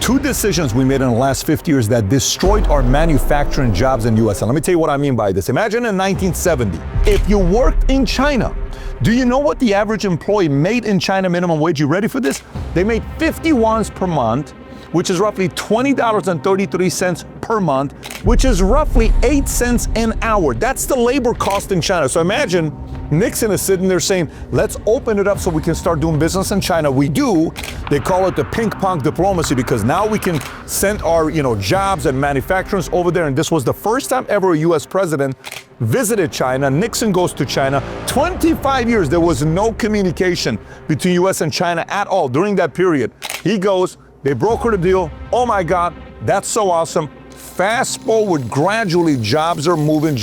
Two decisions we made in the last 50 years that destroyed our manufacturing jobs in the US. And let me tell you what I mean by this. Imagine in 1970, if you worked in China, do you know what the average employee made in China minimum wage? You ready for this? They made 50 wons per month, which is roughly $20.33 per month, which is roughly 8 cents an hour. That's the labor cost in China. So imagine Nixon is sitting there saying, let's open it up so we can start doing business in China. We do. They call it the ping pong diplomacy because now we can send our jobs and manufacturers over there. And this was the first time ever a US president visited China. Nixon goes to China. 25 years, there was no communication between US and China at all during that period. He goes, they brokered a deal. Oh my God, that's so awesome. Fast forward, gradually jobs are moving.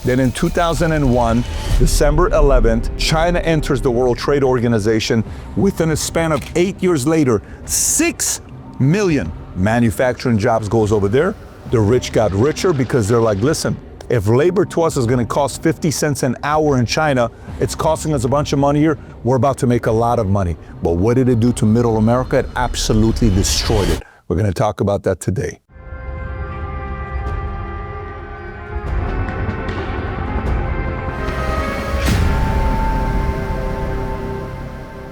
Then in 2001, December 11th, China enters the World Trade Organization. Within a span of 8 years later, 6 million manufacturing jobs goes over there. The rich got richer because they're like, listen, if labor to us is going to cost 50 cents an hour in China, it's costing us a bunch of money here. We're about to make a lot of money. But what did it do to middle America? It absolutely destroyed it. We're going to talk about that today.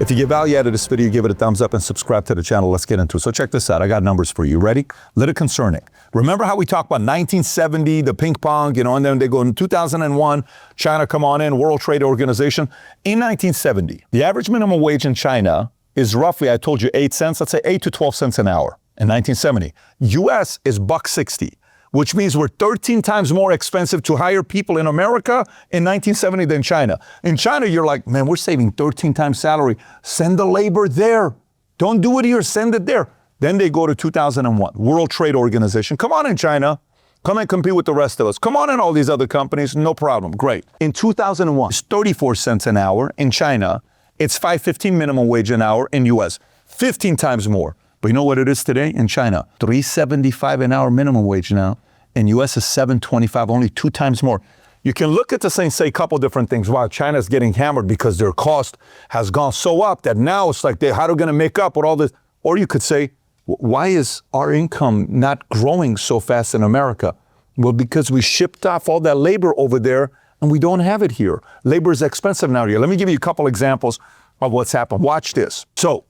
If you get value out of this video, give it a thumbs up and subscribe to the channel. Let's get into it. So check this out. I got numbers for you. Ready? Little concerning. Remember how we talked about 1970, the ping pong, and then they go in 2001, China come on in, World Trade Organization. In 1970, the average minimum wage in China is roughly, I told you, 8 cents. Let's say 8 to 12 cents an hour in 1970. US is $1.60. Which means we're 13 times more expensive to hire people in America in 1970 than China. In China, you're like, man, we're saving 13 times salary. Send the labor there. Don't do it here, send it there. Then they go to 2001, World Trade Organization. Come on in, China. Come and compete with the rest of us. Come on in, all these other companies. No problem. Great. In 2001, it's 34 cents an hour. In China, it's $5.15 minimum wage an hour. In US, 15 times more. But you know what it is today in China? $3.75 an hour minimum wage now. In US is $7.25, only 2 times more. You can look at this and say a couple different things. Wow, China's getting hammered because their cost has gone so up that now it's like, how are they going to make up with all this? Or you could say, why is our income not growing so fast in America? Well, because we shipped off all that labor over there and we don't have it here. Labor is expensive now here. Let me give you a couple examples of what's happened. Watch this. So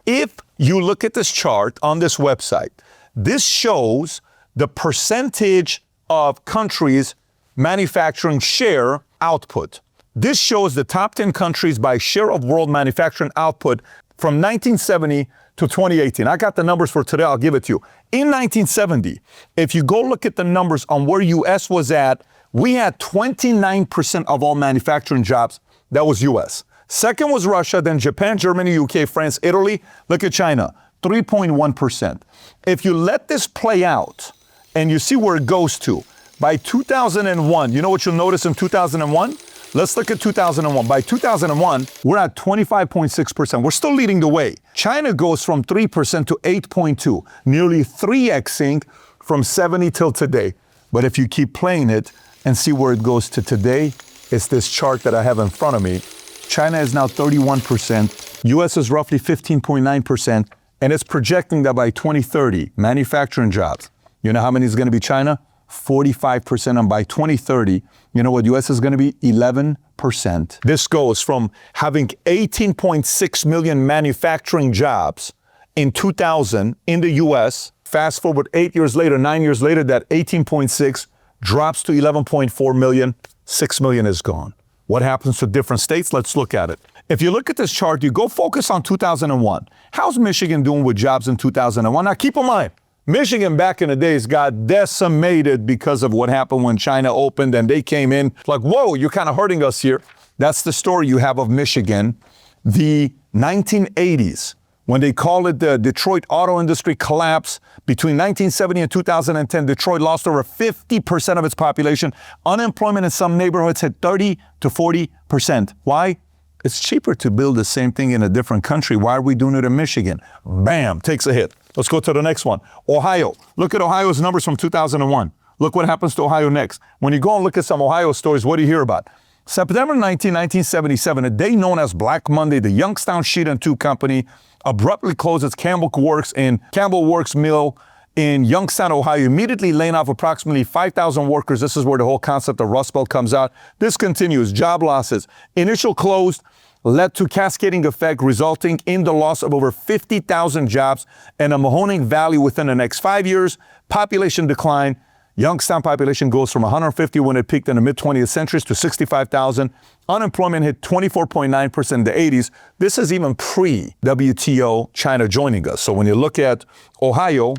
if you look at this chart on this website, this shows the percentage of countries' manufacturing share output. This shows the top 10 countries by share of world manufacturing output from 1970 to 2018. I got the numbers for today. I'll give it to you. In 1970, if you go look at the numbers on where US was at, we had 29% of all manufacturing jobs. That was US. Second was Russia, then Japan, Germany, UK, France, Italy. Look at China, 3.1%. If you let this play out and you see where it goes to, by 2001, you know what you'll notice in 2001? Let's look at 2001. By 2001, we're at 25.6%. We're still leading the way. China goes from 3% to 8.2, nearly 3xing from 70 till today. But if you keep playing it and see where it goes to today, it's this chart that I have in front of me. China is now 31%. US is roughly 15.9%. And it's projecting that by 2030, manufacturing jobs, you know how many is going to be China? 45%. And by 2030, you know what US is going to be? 11%. This goes from having 18.6 million manufacturing jobs in 2000 in the US. Fast forward 8 years later, 9 years later, that 18.6 drops to 11.4 million. 6 million is gone. What happens to different states? Let's look at it. If you look at this chart, you go focus on 2001. How's Michigan doing with jobs in 2001? Now keep in mind, Michigan back in the days got decimated because of what happened when China opened and they came in. Like, whoa, you're kind of hurting us here. That's the story you have of Michigan. The 1980s, when they call it the Detroit auto industry collapse, between 1970 and 2010, Detroit lost over 50% of its population. Unemployment in some neighborhoods hit 30 to 40%. Why? It's cheaper to build the same thing in a different country. Why are we doing it in Michigan? Bam, takes a hit. Let's go to the next one. Ohio. Look at Ohio's numbers from 2001. Look what happens to Ohio next. When you go and look at some Ohio stories, what do you hear about? September 19, 1977, a day known as Black Monday, the Youngstown Sheet and Tube Company abruptly closed its Campbell Works mill in Youngstown, Ohio, immediately laying off approximately 5,000 workers. This is where the whole concept of Rust Belt comes out. This continues. Job losses. Initial close led to cascading effect, resulting in the loss of over 50,000 jobs and a Mahoning Valley within the next 5 years. Population decline. Youngstown population goes from 150 when it peaked in the mid-20th century to 65,000. Unemployment hit 24.9% in the 80s. This is even pre-WTO, China joining us. So when you look at Ohio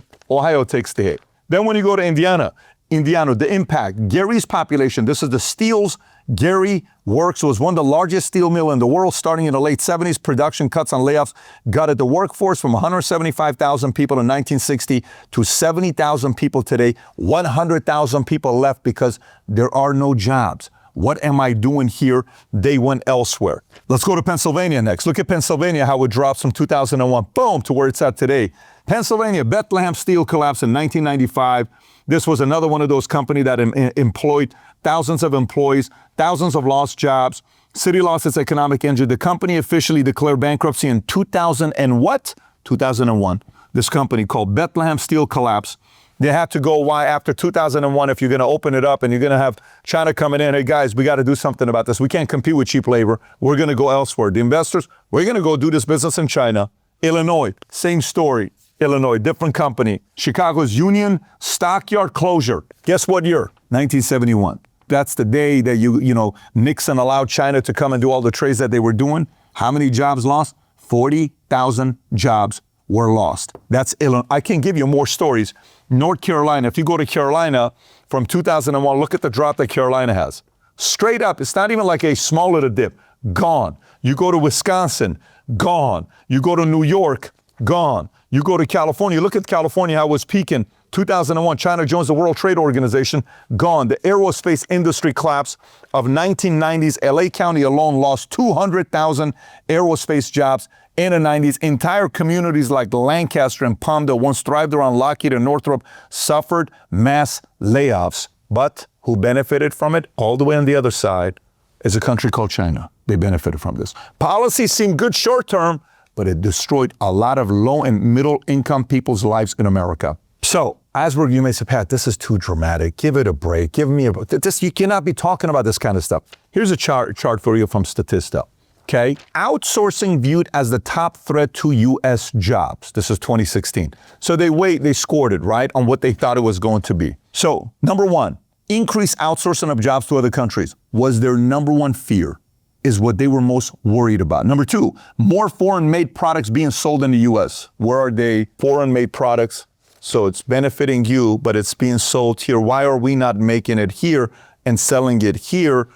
takes the hit. Then when you go to Indiana, the impact. Gary's population, this is the steels. Gary Works was one of the largest steel mill in the world starting in the late 70s. Production cuts and layoffs gutted the workforce from 175,000 people in 1960 to 70,000 people today. 100,000 people left because there are no jobs. What am I doing here? They went elsewhere. Let's go to Pennsylvania next. Look at Pennsylvania, how it drops from 2001, boom, to where it's at today. Pennsylvania, Bethlehem Steel collapsed in 1995. This was another one of those companies that employed thousands of employees, thousands of lost jobs. City lost its economic engine. The company officially declared bankruptcy in 2001. This company called Bethlehem Steel collapsed. They had to go, why? After 2001, if you're going to open it up and you're going to have China coming in, hey guys, we got to do something about this. We can't compete with cheap labor. We're going to go elsewhere. The investors, we're going to go do this business in China. Illinois, same story. Illinois, different company. Chicago's Union Stockyard closure. Guess what year? 1971. That's the day that Nixon allowed China to come and do all the trades that they were doing. How many jobs lost? 40,000 jobs were lost. That's Illinois. I can give you more stories. North Carolina, if you go to Carolina from 2001, look at the drop that Carolina has. Straight up, it's not even like a small little dip. Gone. You go to Wisconsin, gone. You go to New York, gone. You go to California, look at California, how it was peaking. 2001, China joins the World Trade Organization, gone. The aerospace industry collapse of 1990s, LA County alone lost 200,000 aerospace jobs in the 90s. Entire communities like Lancaster and Palmdale, once thrived around Lockheed and Northrop, suffered mass layoffs. But who benefited from it? All the way on the other side is a country called China. They benefited from this. Policies seem good short term, but it destroyed a lot of low and middle income people's lives in America. So, you may say, Pat, this is too dramatic. Give it a break. Give me this. You cannot be talking about this kind of stuff. Here's a chart for you from Statista. Okay, outsourcing viewed as the top threat to U.S. jobs. This is 2016. So they scored it, right, on what they thought it was going to be. So, number one, increased outsourcing of jobs to other countries was their number one fear, is what they were most worried about. Number two, more foreign-made products being sold in the U.S. Where are they? Foreign-made products. So it's benefiting you, but it's being sold here. Why are we not making it here and selling it here?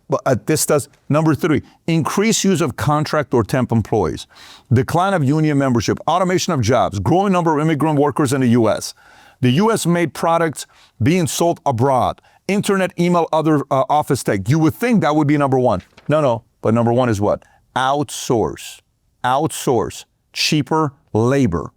But this does. Number three, increased use of contract or temp employees. Decline of union membership, automation of jobs, growing number of immigrant workers in the U.S. The U.S. made products being sold abroad. Internet, email, other office tech. You would think that would be number one. No. But number one is what? Outsource. Cheaper labor.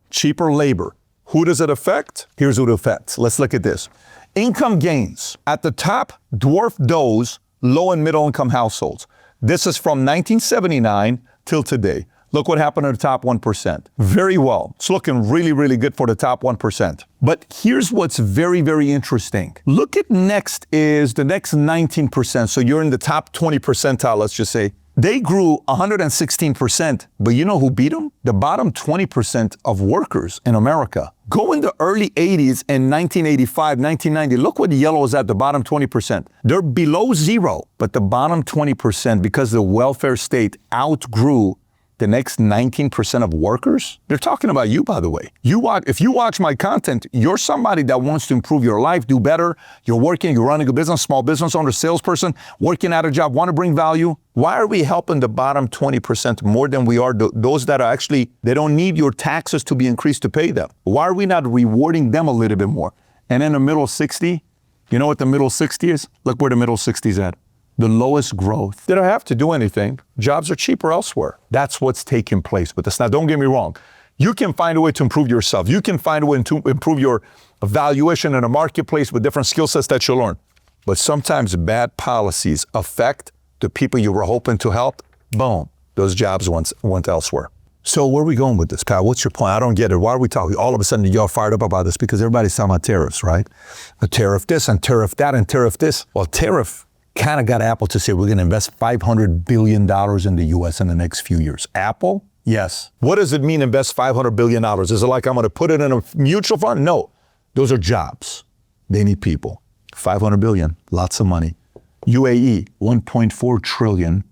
Who does it affect? Here's who it affects. Let's look at this. Income gains at the top dwarf those low and middle income households. This is from 1979 till today. Look what happened to the top 1%. Very well. It's looking really, really good for the top 1%. But here's what's very, very interesting. Look at the next 19%. So you're in the top 20 percentile, let's just say. They grew 116%, but you know who beat them? The bottom 20% of workers in America. Go in the early 80s and 1985, 1990, look what the yellow is at, the bottom 20%. They're below zero, but the bottom 20%, because the welfare state outgrew the next 19% of workers. They're talking about you, by the way. If you watch my content, you're somebody that wants to improve your life, do better. You're working, you're running a business, small business owner, salesperson, working at a job, want to bring value. Why are we helping the bottom 20% more than we are those that are actually, they don't need your taxes to be increased to pay them? Why are we not rewarding them a little bit more? And then the middle 60, you know what the middle 60 is? Look where the middle 60 is at. The lowest growth. They don't have to do anything. Jobs are cheaper elsewhere. That's what's taking place with this. Now, don't get me wrong. You can find a way to improve yourself. You can find a way to improve your valuation in a marketplace with different skill sets that you learn. But sometimes bad policies affect the people you were hoping to help, boom, those jobs went elsewhere. So where are we going with this, Pat? What's your point? I don't get it. Why are we talking? All of a sudden, you're fired up about this because everybody's talking about tariffs, right? A tariff this and tariff that and tariff this. Well, tariff kind of got Apple to say we're going to invest $500 billion in the U.S. in the next few years. Apple? Yes. What does it mean invest $500 billion? Is it like I'm going to put it in a mutual fund? No. Those are jobs. They need people. $500 billion, lots of money. UAE, $1.4 trillion.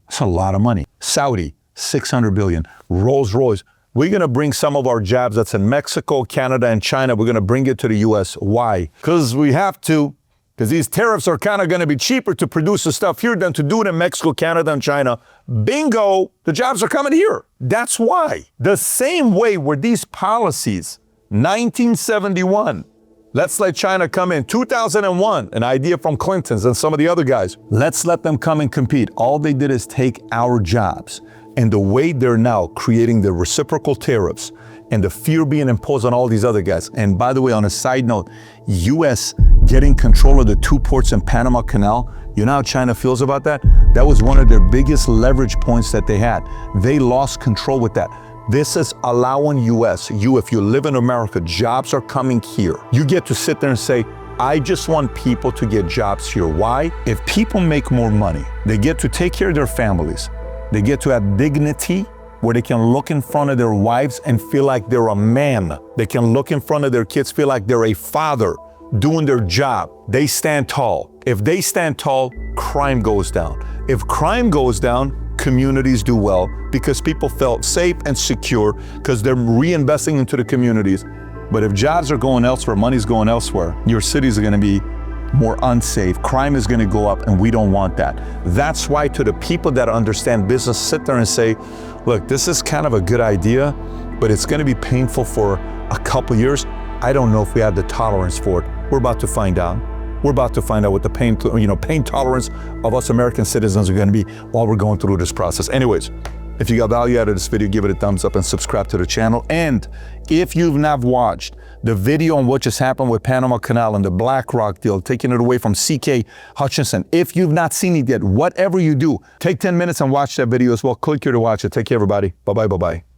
That's a lot of money. Saudi, $600 billion. Rolls-Royce. We're going to bring some of our jobs that's in Mexico, Canada, and China. We're going to bring it to the U.S. Why? Because we have to. Because these tariffs are kind of going to be cheaper to produce the stuff here than to do it in Mexico, Canada, and China. Bingo, the jobs are coming here. That's why. The same way were these policies, 1971, let's let China come in. 2001, an idea from Clinton's and some of the other guys. Let's let them come and compete. All they did is take our jobs. And the way they're now creating the reciprocal tariffs and the fear being imposed on all these other guys. And by the way, on a side note, U.S. getting control of the 2 ports in Panama Canal, you know how China feels about that? That was one of their biggest leverage points that they had. They lost control with that. This is allowing U.S., if you live in America, jobs are coming here. You get to sit there and say, I just want people to get jobs here. Why? If people make more money, they get to take care of their families. They get to have dignity where they can look in front of their wives and feel like they're a man. They can look in front of their kids, feel like they're a father doing their job. They stand tall. If they stand tall, crime goes down. If crime goes down, communities do well because people felt safe and secure because they're reinvesting into the communities. But if jobs are going elsewhere, money's going elsewhere, your cities are going to be more unsafe. Crime is going to go up, and we don't want that. That's why to the people that understand business, sit there and say, look, this is kind of a good idea, but it's going to be painful for a couple years. I don't know if we have the tolerance for it. We're about to find out. We're about to find out what the pain tolerance of us American citizens are going to be while we're going through this process. Anyways, if you got value out of this video, give it a thumbs up and subscribe to the channel. And if you've not watched the video on what just happened with Panama Canal and the BlackRock deal, taking it away from C.K. Hutchinson, if you've not seen it yet, whatever you do, take 10 minutes and watch that video as well. Click here to watch it. Take care, everybody. Bye-bye, bye-bye.